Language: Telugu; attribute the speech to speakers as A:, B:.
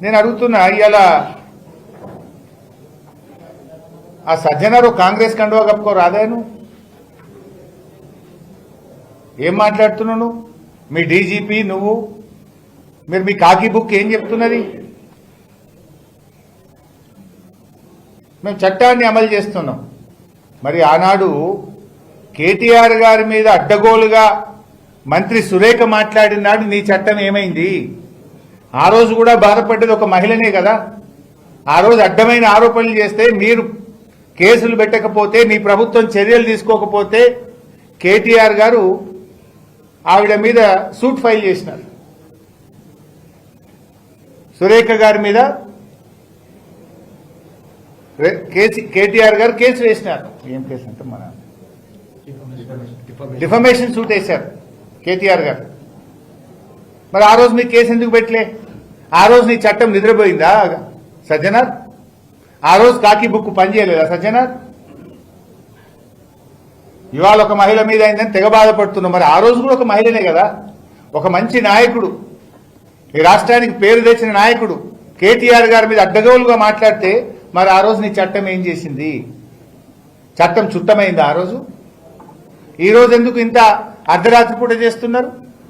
A: నేను అడుగుతున్నా, ఇవాళ ఆ సజ్జనారు కాంగ్రెస్ కండువా కప్పుకో రాదాను? ఏం మాట్లాడుతున్నావు నువ్వు? మీ డీజీపీ నువ్వు, మీరు మీ కాకి బుక్ ఏం చెప్తున్నది? మేము చట్టాన్ని అమలు చేస్తున్నాం. మరి ఆనాడు కేటీఆర్ గారి మీద అడ్డగోలుగా మంత్రి సురేఖ మాట్లాడినాడు, నీ చట్టం ఏమైంది? ఆ రోజు కూడా బాధపడ్డది ఒక మహిళనే కదా. ఆ రోజు అడ్డమైన ఆరోపణలు చేస్తే మీరు కేసులు పెట్టకపోతే, మీ ప్రభుత్వం చర్యలు తీసుకోకపోతే కేటీఆర్ గారు ఆవిడ మీద సూట్ ఫైల్ చేసినారు. సురేఖ గారి మీద కేటీఆర్ గారు కేసు వేసినారు. ఏం కేసు అంటే మన డిఫమేషన్ సూట్ వేశారు కేటీఆర్ గారు. మరి ఆ రోజు నీ కేసు ఎందుకు పెట్టలే? ఆ రోజు నీ చట్టం నిద్రపోయిందా సజ్జనార్? ఆ రోజు కాకి బుక్ పనిచేయలేదా సజ్జనార్? ఇవాళ ఒక మహిళ మీద అయిందని తెగ బాధపడుతున్నాం. మరి ఆ రోజు కూడా ఒక మహిళనే కదా, ఒక మంచి నాయకుడు, ఈ రాష్ట్రానికి పేరు తెచ్చిన నాయకుడు కేటీఆర్ గారి మీద అడ్డగోలుగా మాట్లాడితే మరి ఆ రోజు నీ చట్టం ఏం చేసింది? చట్టం చుట్టమైందా ఆ రోజు? ఈ రోజు ఎందుకు ఇంత అర్ధరాత్రి పూట చేస్తున్నారు?